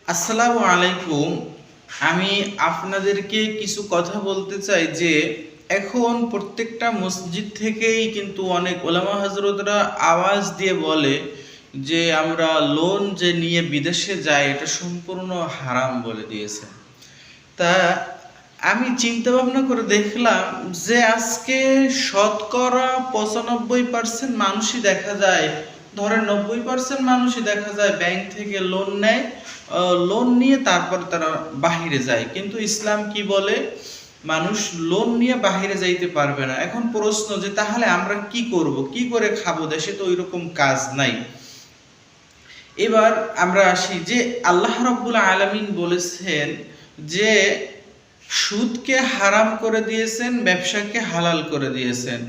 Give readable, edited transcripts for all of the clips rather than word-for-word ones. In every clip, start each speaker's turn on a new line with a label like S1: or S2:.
S1: আসসালামু আলাইকুম। আমি আপনাদেরকে কিছু কথা বলতে চাই যে এখন প্রত্যেকটা মসজিদ থেকেই কিন্তু অনেক ওলামা হজরতরা আওয়াজ দিয়ে বলে যে আমরা লোন যে নিয়ে বিদেশে যাই এটা সম্পূর্ণ হারাম বলে দিয়েছে। তা আমি চিন্তা ভাবনা করে দেখলাম যে আজকে শতকরা 95% মানুষই দেখা যায়, ধরেন 90% মানুষই দেখা যায় ব্যাংক থেকে লোন নেয়। লোন নিয়ে তারপর তারা বাহিরে যায়, কিন্তু ইসলাম কি বলে? মানুষ লোন নিয়ে বাহিরে যাইতে পারবে না। এখন প্রশ্ন যে তাহলে আমরা কি করব, কি করে খাবো? দেশে তো ওইরকম কাজ নাই। এবার আমরা আসি যে আল্লাহ রাব্বুল আলামিন বলেছেন যে সুদকে হারাম করে দিয়েছেন, ব্যবসাকে হালাল করে দিয়েছেন।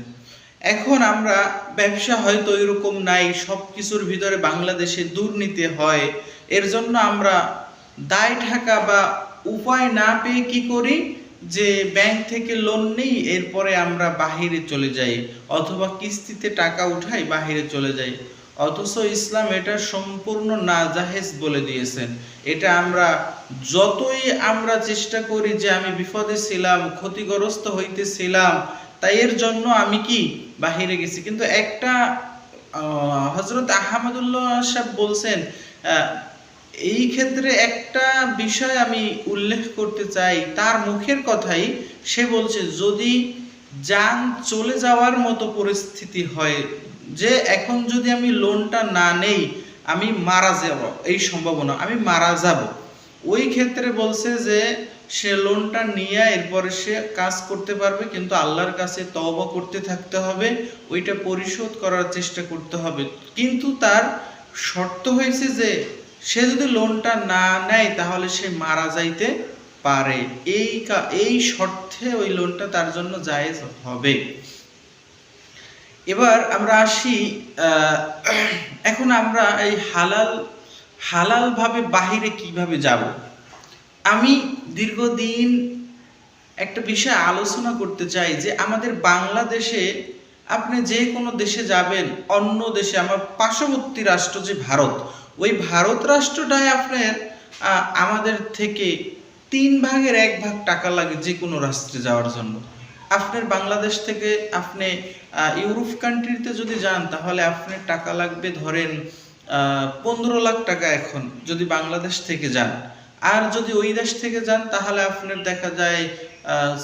S1: এখন আমরা ব্যবসা হয়তো এরকম নাই, সব কিছুর ভিতরে বাংলাদেশে দুর্নীতি হয়, এর জন্য আমরা দায় ঢাকা বা উপায় না পেয়ে কি করি যে ব্যাংক থেকে লোন নেই, এরপরে আমরা বাহিরে চলে যাই অথবা কিস্তিতে টাকা উঠাই বাহিরে চলে যাই। অথচ ইসলাম এটা সম্পূর্ণ নাজায়েজ বলে দিয়েছেন। এটা আমরা যতই আমরা চেষ্টা করি যে আমি বিপদে ছিলাম, ক্ষতিগ্রস্ত হইতেছিলাম, তাই এর জন্য আমি কি বাহিরে গেছি, কিন্তু একটা হযরত আহমদুল্লাহ সাহেব বলছেন, এই ক্ষেত্রে একটা বিষয় আমি উল্লেখ করতে চাই, তার মুখের কথাই। সে বলছে যদি যান চলে যাওয়ার মতো পরিস্থিতি হয়, যে এখন যদি আমি লোনটা না নেই আমি মারা যাব, এই সম্ভাবনা আমি মারা যাব, ওই ক্ষেত্রে বলছে যে সে লোনটা নিয়ে এরপরে সে কাজ করতে পারবে, কিন্তু আল্লাহর কাছে তওবা করতে থাকতে হবে, ওইটা পরিশোধ করার চেষ্টা করতে হবে। কিন্তু তার শর্ত হয়েছে যে সে যদি লোনটা না নেয় তাহলে সে মারা যাইতে পারে, এই শর্তে ওই লোনটা তার জন্য জায়েজ হবে। এবার আমরা আসি, এখন আমরা এই হালাল ভাবে বাহিরে কিভাবে যাব। আমি দীর্ঘদিন একটা বিষয় আলোচনা করতে চাই যে আমাদের বাংলাদেশে আপনি যে কোনো দেশে যাবেন, অন্য দেশে আমার পার্শ্ববর্তী রাষ্ট্র যে ভারত, ওই ভারত রাষ্ট্রটায় আপনার আমাদের থেকে 1/3 টাকা লাগে যে কোনো রাষ্ট্রে যাওয়ার জন্য। আপনার বাংলাদেশ থেকে আপনি ইউরোপ কান্ট্রিতে যদি যান তাহলে আপনার টাকা লাগবে ধরেন 15 লাখ টাকা এখন যদি বাংলাদেশ থেকে যান। আর যদি ওই দেশ থেকে যান তাহলে আপনার দেখা যায়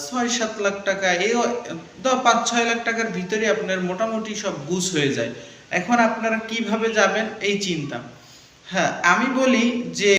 S1: 6-7 লাখ টাকা, এই 5-6 লাখ টাকার ভিতরে আপনার মোটামুটি সব গুছ হয়ে যায়। এখন আপনারা কিভাবে যাবেন এই চিন্তা। হ্যাঁ, আমি বলি যে